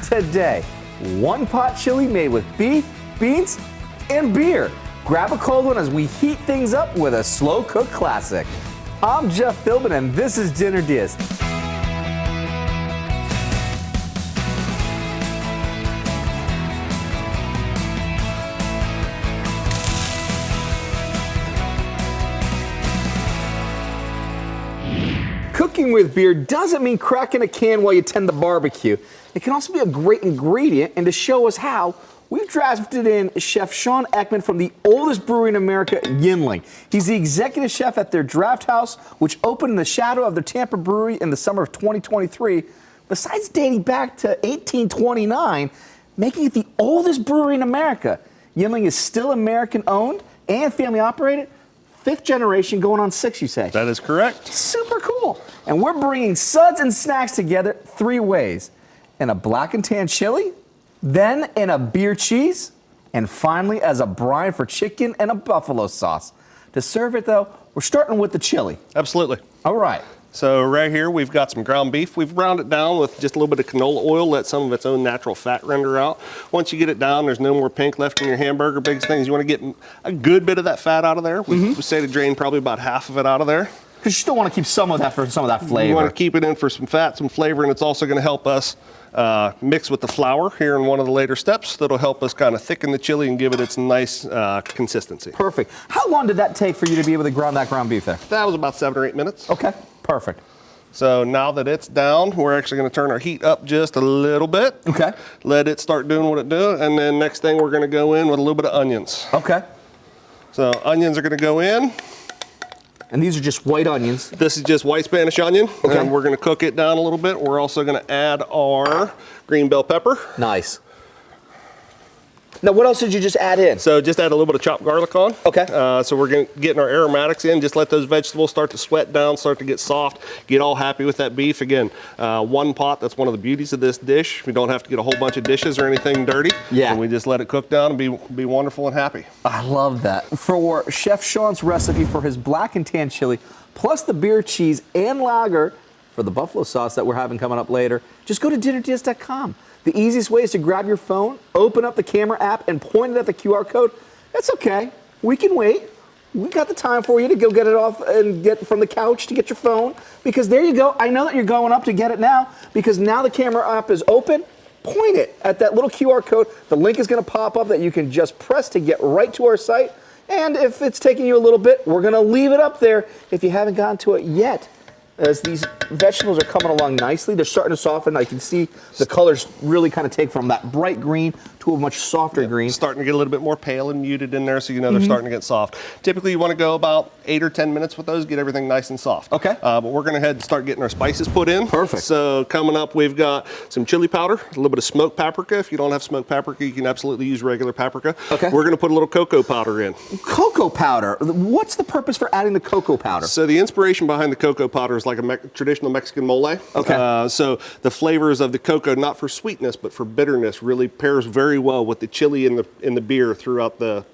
today. One pot chili made with beef, beans, and beer. Grab a cold one as we heat things up with a slow cook classic. I'm Jeff Philbin and this is Dinner DeeAs. Cooking with beer doesn't mean cracking a can while you tend the barbecue. It can also be a great ingredient, and to show us how, we've drafted in Chef Sean Eckman from the oldest brewery in America, Yuengling. He's the executive chef at their Draft House, which opened in the shadow of their Tampa brewery in the summer of 2023. Besides dating back to 1829, making it the oldest brewery in America, Yuengling is still American-owned and family-operated. 5th generation, going on 6, you say? That is correct. Super cool. And we're bringing suds and snacks together 3 ways. In a black and tan chili, then in a beer cheese, and finally as a brine for chicken and a buffalo sauce. To serve it though, we're starting with the chili. Absolutely. All right. So right here we've got some ground beef. We've ground it down with just a little bit of canola oil, let some of its own natural fat render out. Once you get it down, there's no more pink left in your hamburger. Biggest thing is you want to get a good bit of that fat out of there. We say to drain probably about half of it out of there. Because you still want to keep some of that for some of that flavor. You want to keep it in for some fat, some flavor, and it's also going to help us mix with the flour here in one of the later steps. That'll help us kind of thicken the chili and give it its nice consistency. Perfect. How long did that take for you to be able to ground that ground beef there? That was about 7 or 8 minutes. Okay, perfect. So now that it's down, we're actually going to turn our heat up just a little bit. Okay. Let it start doing what it does, and then next thing we're going to go in with a little bit of onions. Okay. So onions are going to go in. And these are just white onions. This is just white Spanish onion, okay. And we're going to cook it down a little bit. We're also going to add our green bell pepper. Nice. Now, what else did you just add in? So just add a little bit of chopped garlic on. Okay. So we're getting our aromatics in. Just let those vegetables start to sweat down, start to get soft, get all happy with that beef. Again, 1 pot, that's one of the beauties of this dish. We don't have to get a whole bunch of dishes or anything dirty. Yeah. And we just let it cook down and be wonderful and happy. I love that. For Chef Sean's recipe for his black and tan chili, plus the beer cheese and lager for the buffalo sauce that we're having coming up later, just go to dinnerdeeas.com. The easiest way is to grab your phone, open up the camera app, and point it at the QR code. That's okay. We can wait. We got the time for you to go get it off and get from the couch to get your phone. Because there you go. I know that you're going up to get it now because now the camera app is open. Point it at that little QR code. The link is going to pop up that you can just press to get right to our site. And if it's taking you a little bit, we're going to leave it up there if you haven't gotten to it yet. As these vegetables are coming along nicely, they're starting to soften. I can see the colors really kind of take from that bright green to a much softer green. Starting to get a little bit more pale and muted in there, so you know they're starting to get soft. Typically, you want to go about 8 or 10 minutes with those, get everything nice and soft. Okay. But we're going to head and start getting our spices put in. Perfect. So coming up, we've got some chili powder, a little bit of smoked paprika. If you don't have smoked paprika, you can absolutely use regular paprika. Okay. We're going to put a little cocoa powder in. Cocoa powder. What's the purpose for adding the cocoa powder? So the inspiration behind the cocoa powder is like a traditional Mexican mole. Okay. So the flavors of the cocoa, not for sweetness, but for bitterness, really pairs very well with the chili in the beer throughout the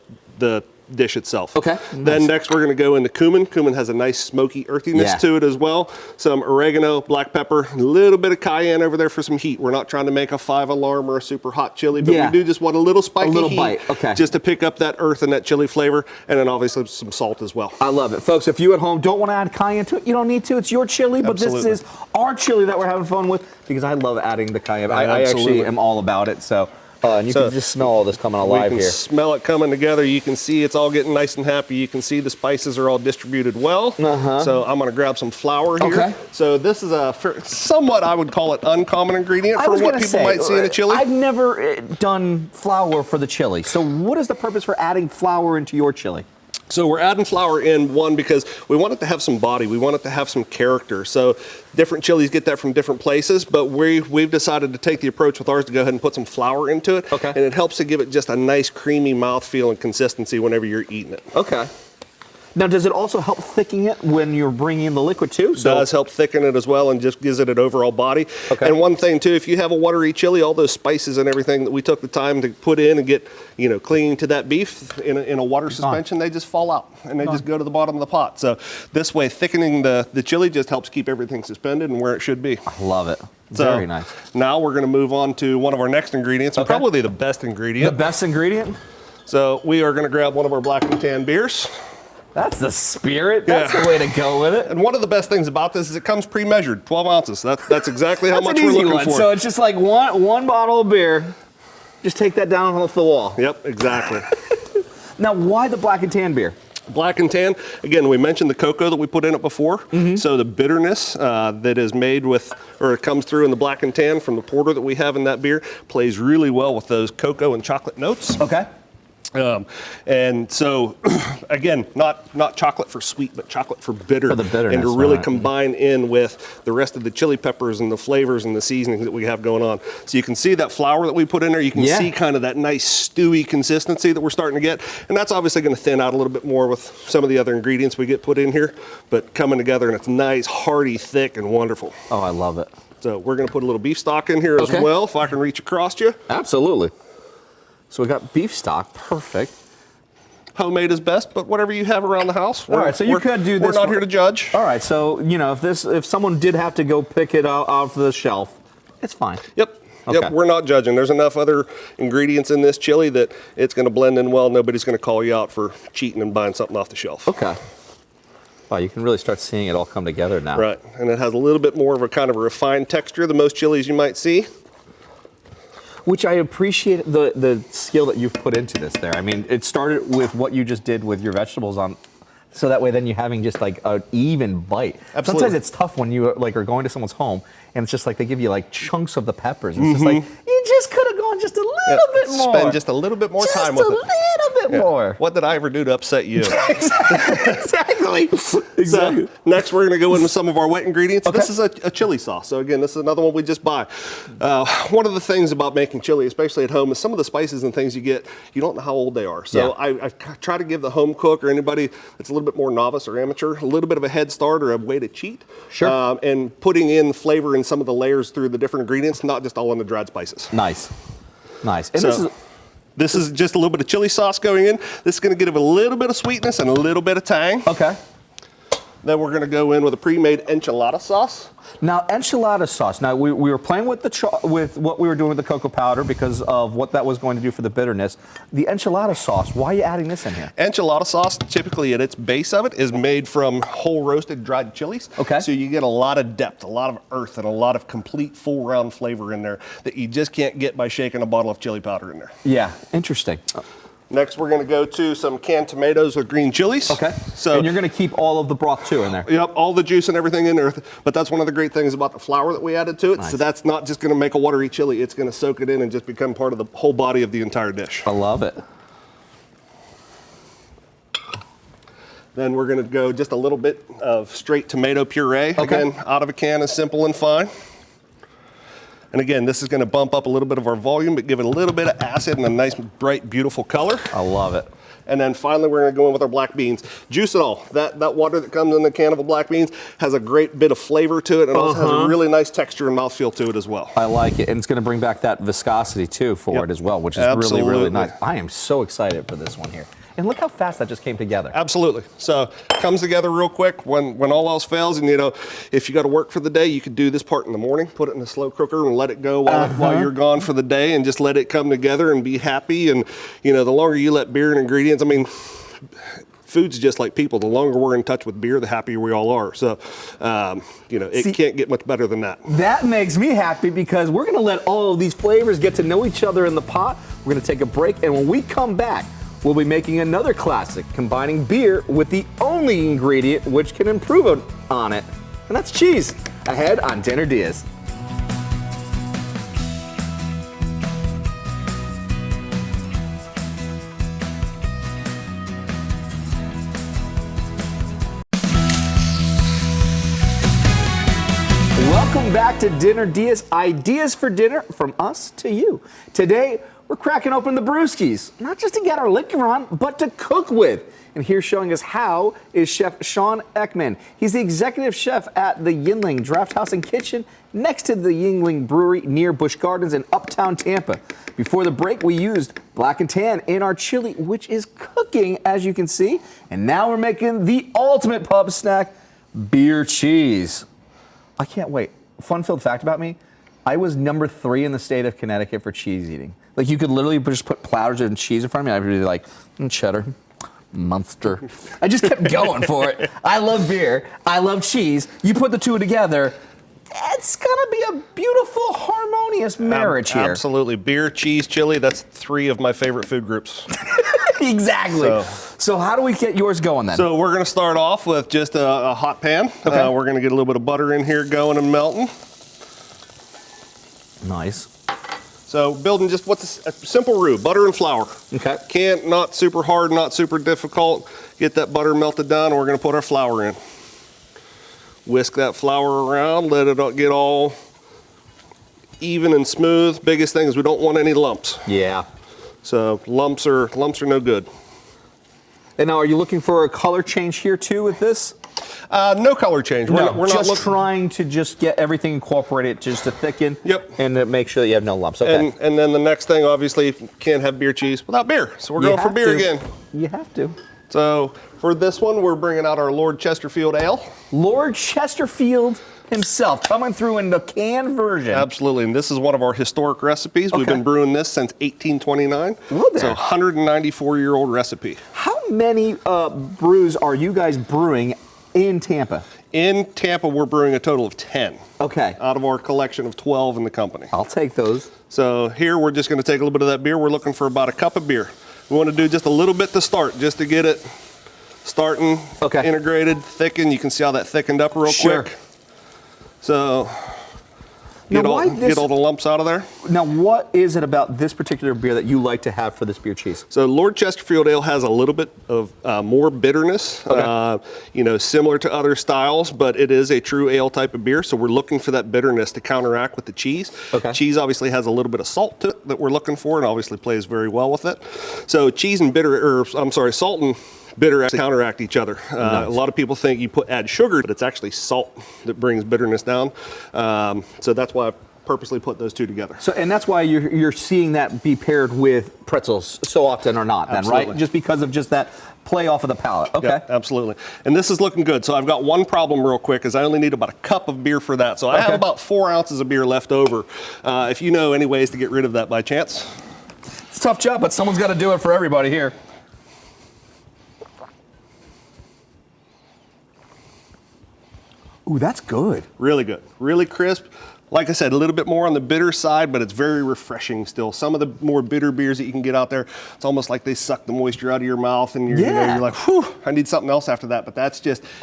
dish itself. Okay. Then next we're going to go into cumin. Cumin has a nice smoky earthiness to it as well. Some oregano, black pepper, a little bit of cayenne over there for some heat. We're not trying to make a 5-alarm or a super hot chili, but we do just want a little spiky heat, bite. Okay. just to pick up that earth and that chili flavor, and then obviously some salt as well. I love it. Folks, if you at home don't want to add cayenne to it, you don't need to. It's your chili, but Absolutely. This is our chili that we're having fun with because I love adding the cayenne. I actually am all about it. So. And you can just smell all this coming alive here. We can smell it coming together. You can see it's all getting nice and happy. You can see the spices are all distributed well. So I'm going to grab some flour here. Okay. So this is a somewhat, I would call it, uncommon ingredient for what people might see in a chili. I've never done flour for the chili. So what is the purpose for adding flour into your chili? So we're adding flour in, one, because we want it to have some body. We want it to have some character. So different chilies get that from different places, but we've decided to take the approach with ours to go ahead and put some flour into it. And it helps to give it just a nice creamy mouthfeel and consistency whenever you're eating it. Okay. Now, does it also help thicken it when you're bringing in the liquid too? So does help thicken it as well and just gives it an overall body. Okay. And one thing too, if you have a watery chili, all those spices and everything that we took the time to put in and get, clinging to that beef in a water suspension, they just fall out and they just go to the bottom of the pot. So this way, thickening the chili just helps keep everything suspended and where it should be. I love it. So very nice. Now we're going to move on to one of our next ingredients, and probably the best ingredient. The best ingredient? So we are going to grab one of our Black and Tan beers. That's the spirit. That's the way to go with it. And one of the best things about this is it comes pre-measured, 12 ounces. That's exactly how much we're looking for. So it's just like one bottle of beer. Just take that down off the wall. Yep, exactly. Now, why the Black and Tan beer? Black and Tan, again, we mentioned the cocoa that we put in it before. So the bitterness that is made with, or it comes through in the Black and Tan from the porter that we have in that beer plays really well with those cocoa and chocolate notes. Okay. And so, again, not chocolate for sweet, but chocolate for bitter. For the bitterness, and to really combine in with the rest of the chili peppers and the flavors and the seasonings that we have going on. So you can see that flour that we put in there. You can see kind of that nice stewy consistency that we're starting to get. And that's obviously going to thin out a little bit more with some of the other ingredients we get put in here. But coming together, and it's nice, hearty, thick, and wonderful. Oh, I love it. So we're going to put a little beef stock in here as well, if I can reach across you. Absolutely. So we got beef stock, perfect. Homemade is best, but whatever you have around the house. All right, so you could do this. We're not here to judge. All right, so if someone did have to go pick it out off the shelf, it's fine. Yep. Okay. Yep, we're not judging. There's enough other ingredients in this chili that it's going to blend in well. Nobody's going to call you out for cheating and buying something off the shelf. Okay. Wow, you can really start seeing it all come together now. Right, and it has a little bit more of a kind of a refined texture than most chilies you might see. Which I appreciate the skill that you've put into this there. I mean, it started with what you just did with your vegetables on, so that way then you're having just like an even bite. Absolutely. Sometimes it's tough when you are going to someone's home and it's just like they give you like chunks of the peppers. It's just like, you just could have gone just a little bit more. Spend just a little bit more time with it. Just a little bit more. What did I ever do to upset you? Exactly. So, next, we're going to go in with some of our wet ingredients. This is a chili sauce. So again, this is another one we just buy. One of the things about making chili, especially at home, is some of the spices and things you get, you don't know how old they are. So I try to give the home cook or anybody that's a little bit more novice or amateur a little bit of a head start or a way to cheat. Sure. And putting in flavor in some of the layers through the different ingredients, not just all in the dried spices. Nice. Nice. And so, this is just a little bit of chili sauce going in. This is going to give it a little bit of sweetness and a little bit of tang. Okay. Then we're going to go in with a pre-made enchilada sauce. Now, enchilada sauce. Now, we were playing with with what we were doing with the cocoa powder because of what that was going to do for the bitterness. The enchilada sauce, why are you adding this in here? Enchilada sauce, typically at its base of it, is made from whole roasted dried chilies. Okay. So you get a lot of depth, a lot of earth, and a lot of complete full round flavor in there that you just can't get by shaking a bottle of chili powder in there. Yeah, interesting. Next, we're going to go to some canned tomatoes with green chilies. Okay. So, and you're going to keep all of the broth too in there. Yep, all the juice and everything in there. But that's one of the great things about the flour that we added to it. Nice. So that's not just going to make a watery chili. It's going to soak it in and just become part of the whole body of the entire dish. I love it. Then we're going to go just a little bit of straight tomato puree. Okay. Again, out of a can is simple and fine. And again, this is going to bump up a little bit of our volume, but give it a little bit of acid and a nice, bright, beautiful color. I love it. And then finally, we're going to go in with our black beans. Juice and all. That water that comes in the can of the black beans has a great bit of flavor to it, and also has a really nice texture and mouthfeel to it as well. I like it, and it's going to bring back that viscosity too for it as well, which is really, really nice. I am so excited for this one here. And look how fast that just came together. Absolutely. So comes together real quick when all else fails. And if you got to work for the day, you could do this part in the morning, put it in the slow cooker and let it go while you're gone for the day, and just let it come together and be happy. And the longer you let beer and ingredients, I mean, food's just like people. The longer we're in touch with beer, the happier we all are. So, it can't get much better than that. That makes me happy because we're going to let all of these flavors get to know each other in the pot. We're going to take a break, and when we come back, we'll be making another classic, combining beer with the only ingredient which can improve on it, and that's cheese. Ahead on Dinner DeeAs. Welcome back to Dinner DeeAs, ideas for dinner from us to you. Today, we're cracking open the brewskis, not just to get our liquor on, but to cook with. And here showing us how is Chef Sean Eckman. He's the executive chef at the Yuengling Draft House and Kitchen next to the Yuengling Brewery near Busch Gardens in Uptown Tampa. Before the break, we used Black and Tan in our chili, which is cooking, as you can see. And now we're making the ultimate pub snack, beer cheese. I can't wait. Fun-filled fact about me, I was number 3 in the state of Connecticut for cheese eating. Like, you could literally just put platters of cheese in front of me. I'd be like, cheddar, Munster. I just kept going for it. I love beer. I love cheese. You put the two together, it's gonna be a beautiful, harmonious marriage here. Absolutely. Beer, cheese, chili, that's 3 of my favorite food groups. Exactly. So how do we get yours going then? So we're gonna start off with just a hot pan. Okay. We're gonna get a little bit of butter in here going and melting. Nice. So building just what's a simple roux, butter and flour. Okay. Not super hard, not super difficult. Get that butter melted down, and we're gonna put our flour in. Whisk that flour around, let it get all even and smooth. Biggest thing is we don't want any lumps. Yeah. So lumps are no good. And now, are you looking for a color change here too with this? No color change. We're not trying to just get everything incorporated just to thicken. Yep. And to make sure that you have no lumps. Okay. And then the next thing, obviously, you can't have beer cheese without beer. So we're going for beer again. You have to. So for this one, we're bringing out our Lord Chesterfield Ale. Lord Chesterfield himself coming through in the canned version. Absolutely, and this is one of our historic recipes. We've been brewing this since 1829. So 194-year-old recipe. How many brews are you guys brewing in Tampa? In Tampa, we're brewing a total of 10. Okay. Out of our collection of 12 in the company. I'll take those. So here, we're just gonna take a little bit of that beer. We're looking for about a cup of beer. We wanna do just a little bit to start, just to get it starting, integrated, thickened. You can see how that thickened up real quick. So get all the lumps out of there. Now, what is it about this particular beer that you like to have for this beer cheese? So Lord Chesterfield Ale has a little bit of more bitterness, similar to other styles, but it is a true ale type of beer. So we're looking for that bitterness to counteract with the cheese. Cheese obviously has a little bit of salt to it that we're looking for, and obviously plays very well with it. So cheese and salt and bitter actually counteract each other. A lot of people think you add sugar, but it's actually salt that brings bitterness down. So that's why I purposely put those two together. So, and that's why you're seeing that be paired with pretzels so often or not, then, right? Just because of just that play off of the palate. Okay. Yep, absolutely. And this is looking good. So I've got one problem real quick, is I only need about a cup of beer for that. So I have about 4 ounces of beer left over. If you know any ways to get rid of that by chance. It's a tough job, but someone's got to do it for everybody here. Ooh, that's good. Really good. Really crisp. Like I said, a little bit more on the bitter side, but it's very refreshing still. Some of the more bitter beers that you can get out there, it's almost like they suck the moisture out of your mouth, and you're like, whew, I need something else after that. But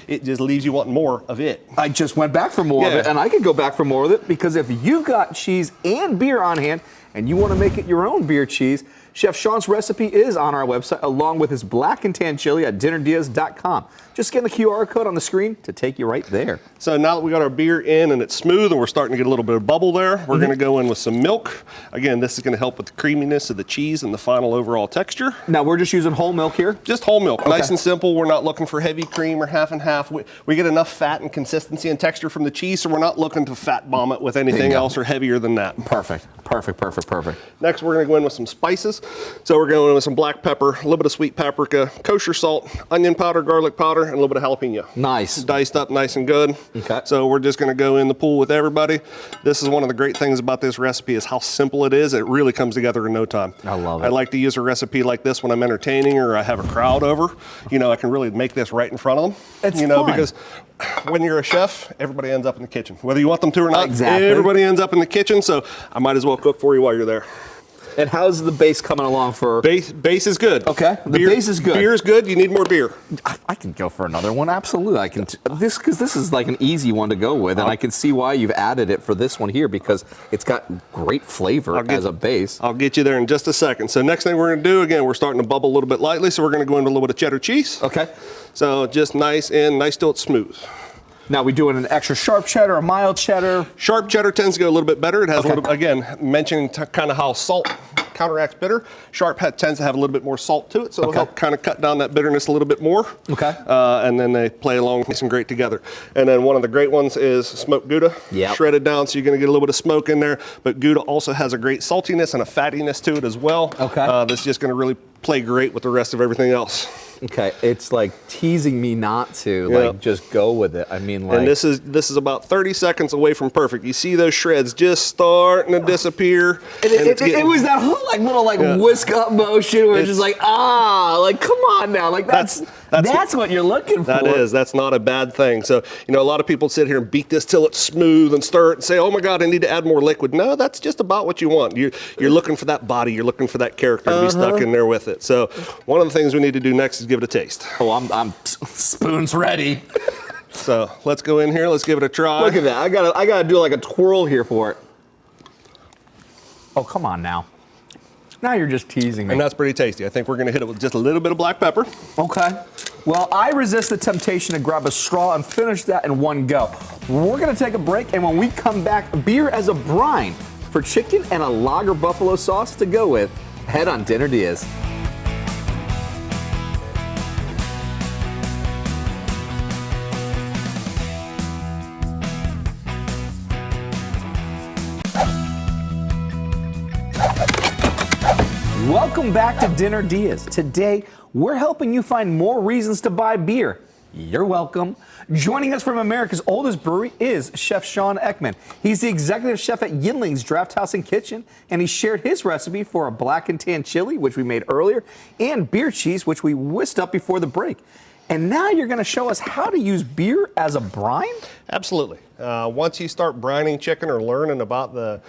it just leaves you wanting more of it. I just went back for more of it, and I could go back for more of it, because if you've got cheese and beer on hand, and you want to make it your own beer cheese, Chef Sean's recipe is on our website, along with his Black and Tan chili at DeeAs.com. Just scan the QR code on the screen to take you right there. So now that we got our beer in and it's smooth and we're starting to get a little bit of bubble there, we're going to go in with some milk. Again, this is going to help with the creaminess of the cheese and the final overall texture. Now we're just using whole milk here? Just whole milk, nice and simple. We're not looking for heavy cream or half and half. We get enough fat and consistency and texture from the cheese, so we're not looking to fat bomb it with anything else or heavier than that. Perfect, perfect, perfect, perfect. Next, we're going to go in with some spices. So we're going in with some black pepper, a little bit of sweet paprika, kosher salt, onion powder, garlic powder, and a little bit of jalapeno. Nice. Diced up nice and good. Okay. So we're just going to go in the pool with everybody. This is one of the great things about this recipe, is how simple it is. It really comes together in no time. I love it. I like to use a recipe like this when I'm entertaining or I have a crowd over. I can really make this right in front of them. It's fun. Because when you're a chef, everybody ends up in the kitchen. Whether you want them to or not, exactly. Everybody ends up in the kitchen, so I might as well cook for you while you're there. And how's the base coming along for? Base is good. Okay, the base is good. Beer is good. You need more beer. I can go for another one. Absolutely, I can. Because this is like an easy one to go with, and I can see why you've added it for this one here, because it's got great flavor as a base. I'll get you there in just a second. So next thing we're going to do, again, we're starting to bubble a little bit lightly, so we're going to go into a little bit of cheddar cheese. Okay. So just nice till it's smooth. Now, we doing an extra sharp cheddar, a mild cheddar? Sharp cheddar tends to go a little bit better. It has a little, again, mentioning kind of how salt counteracts bitter. Sharp tends to have a little bit more salt to it, so it'll help kind of cut down that bitterness a little bit more. Okay. And then they play along nice and great together. And then one of the great ones is smoked Gouda. Yep. Shredded down, so you're going to get a little bit of smoke in there. But Gouda also has a great saltiness and a fattiness to it as well. Okay. That's just going to really play great with the rest of everything else. Okay, it's like teasing me not to like just go with it. I mean, like, and this is about 30 seconds away from perfect. You see those shreds just starting to disappear. It was that whole like little like whisk up motion where it's just like like come on now, like that's what you're looking for. That's not a bad thing. So a lot of people sit here and beat this till it's smooth and stir it and say, oh my God, I need to add more liquid. No, that's just about what you want. You're looking for that body. You're looking for that character to be stuck in there with it. So one of the things we need to do next is give it a taste. Oh, I'm spoons ready. So let's go in here. Let's give it a try. Look at that. I gotta do like a twirl here for it. Oh, come on now. Now you're just teasing me. And that's pretty tasty. I think we're gonna hit it with just a little bit of black pepper. Okay. Well, I resist the temptation to grab a straw and finish that in one go. We're gonna take a break, and when we come back, beer as a brine for chicken and a lager buffalo sauce to go with. Head on Dinner DeeAs. Welcome back to Dinner DeeAs. Today, we're helping you find more reasons to buy beer. You're welcome. Joining us from America's oldest brewery is Chef Sean Eckman. He's the executive chef at Yuengling's Draft House and Kitchen, and he shared his recipe for a black and tan chili, which we made earlier, and beer cheese, which we whisked up before the break. And now you're going to show us how to use beer as a brine? Absolutely. Once you start brining chicken or learning about the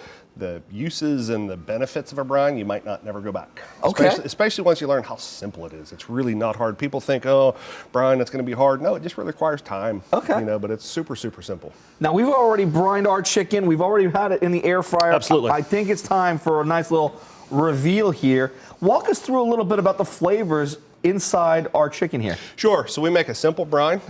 uses and the benefits of a brine, you might not never go back. Okay. Especially once you learn how simple it is. It's really not hard. People think, oh, brine, it's going to be hard. No, it just really requires time. Okay. But it's super, super simple. Now, we've already brined our chicken. We've already had it in the air fryer. Absolutely. I think it's time for a nice little reveal here. Walk us through a little bit about the flavors inside our chicken here. Sure. So we make a simple brine.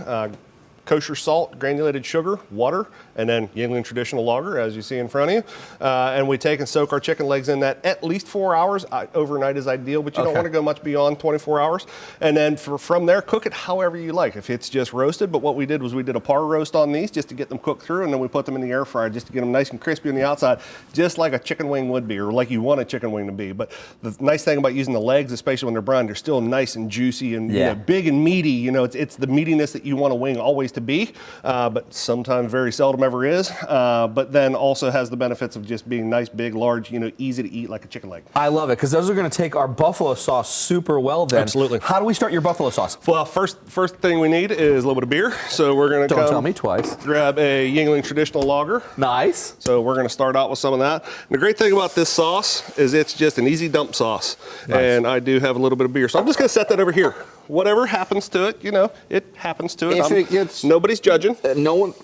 Kosher salt, granulated sugar, water, and then Yuengling Traditional Lager, as you see in front of you. And we take and soak our chicken legs in that at least 4 hours. Overnight is ideal, but you don't want to go much beyond 24 hours. And then from there, cook it however you like. If it's just roasted, but what we did was we did a par roast on these just to get them cooked through, and then we put them in the air fryer just to get them nice and crispy on the outside, just like a chicken wing would be, or like you want a chicken wing to be. But the nice thing about using the legs, especially when they're brined, they're still nice and juicy and big and meaty. It's the meatiness that you want a wing always to be, but sometimes very seldom ever is, but then also has the benefits of just being nice, big, large, easy to eat like a chicken leg. I love it, because those are going to take our buffalo sauce super well then. Absolutely. How do we start your buffalo sauce? Well, first thing we need is a little bit of beer. So we're going to Don't tell me twice. Grab a Yuengling Traditional Lager. Nice. So we're going to start out with some of that. And the great thing about this sauce is it's just an easy dump sauce. Nice. And I do have a little bit of beer. So I'm just going to set that over here. Whatever happens to it, it happens to it. If it gets, nobody's judging. No one.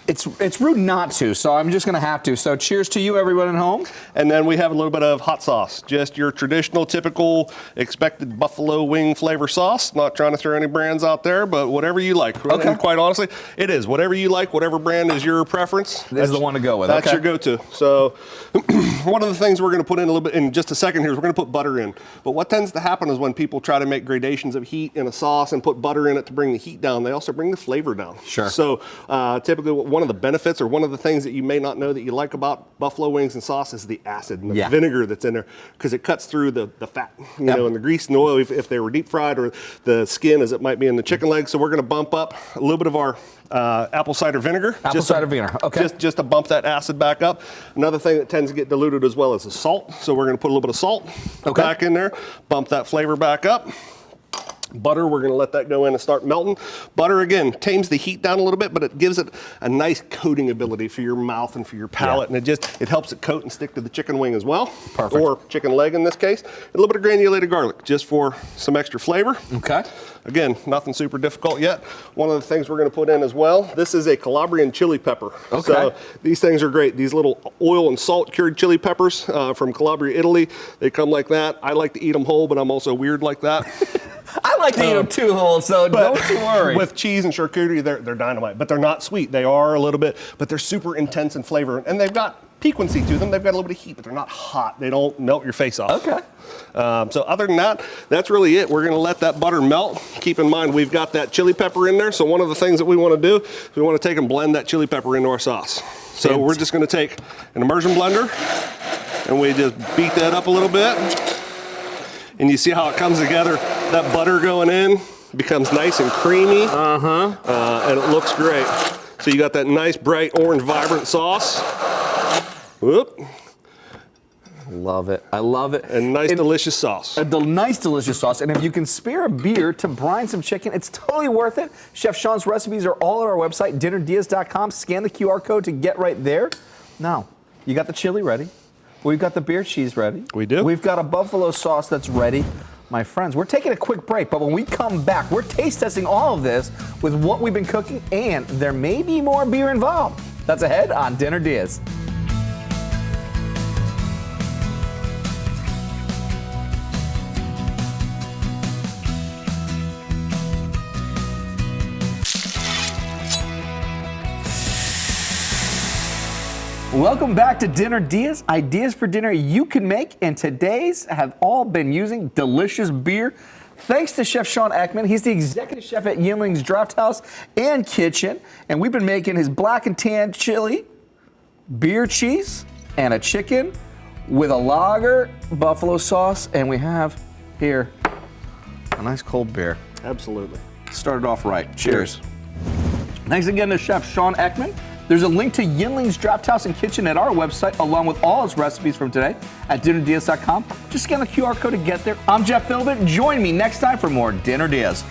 It's rude not to, so I'm just going to have to. So cheers to you, everyone at home. And then we have a little bit of hot sauce, just your traditional, typical, expected buffalo wing flavor sauce. Not trying to throw any brands out there, but whatever you like. Okay. And quite honestly, it is. Whatever you like, whatever brand is your preference. This is the one to go with. That's your go-to. So one of the things we're going to put in a little bit in just a second here is we're going to put butter in. But what tends to happen is when people try to make gradations of heat in a sauce and put butter in it to bring the heat down, they also bring the flavor down. Sure. So typically one of the benefits or one of the things that you may not know that you like about buffalo wings and sauce is the acid and the vinegar that's in there, because it cuts through the fat, and the grease and oil if they were deep fried, or the skin as it might be in the chicken leg. So we're going to bump up a little bit of our apple cider vinegar. Cider vinegar, okay. Just to bump that acid back up. Another thing that tends to get diluted as well is the salt. So we're going to put a little bit of salt back in there, bump that flavor back up. Butter, we're going to let that go in and start melting. Butter, again, tames the heat down a little bit, but it gives it a nice coating ability for your mouth and for your palate, and it helps it coat and stick to the chicken wing as well. Perfect. Or chicken leg in this case. A little bit of granulated garlic, just for some extra flavor. Okay. Again, nothing super difficult yet. One of the things we're going to put in as well, this is a Calabrian chili pepper. Okay. So these things are great. These little oil and salt cured chili peppers from Calabria, Italy. They come like that. I like to eat them whole, but I'm also weird like that. I like to eat them too whole, so don't you worry. With cheese and charcuterie, they're dynamite, but they're not sweet. They are a little bit, but they're super intense in flavor, and they've got piquancy to them. They've got a little bit of heat, but they're not hot. They don't melt your face off. Okay. So other than that, that's really it. We're gonna let that butter melt. Keep in mind, we've got that chili pepper in there. So one of the things that we wanna do is we wanna take and blend that chili pepper into our sauce. So we're just gonna take an immersion blender and we just beat that up a little bit. And you see how it comes together. That butter going in becomes nice and creamy. And it looks great. So you got that nice, bright, orange, vibrant sauce. Whoop. Love it. I love it. And nice, delicious sauce. A nice, delicious sauce. And if you can spare a beer to brine some chicken, it's totally worth it. Chef Sean's recipes are all on our website, dinnerdeas.com. Scan the QR code to get right there. Now, you got the chili ready. We've got the beer cheese ready. We do. We've got a buffalo sauce that's ready. My friends, we're taking a quick break, but when we come back, we're taste testing all of this with what we've been cooking, and there may be more beer involved. That's ahead on Dinner Diaz. Welcome back to Dinner Diaz. Ideas for dinner you can make, and today's have all been using delicious beer. Thanks to Chef Sean Eckman. He's the executive chef at Yuengling's Draft House and Kitchen, and we've been making his black and tan chili, beer cheese, and a chicken with a lager buffalo sauce, and we have here a nice cold beer. Absolutely. Started off right. Cheers. Thanks again to Chef Sean Eckman. There's a link to Yuengling's Draft House and Kitchen at our website, along with all his recipes from today at dinnerdeas.com. Just scan the QR code to get there. I'm Jeff Philbin. Join me next time for more Dinner Diaz.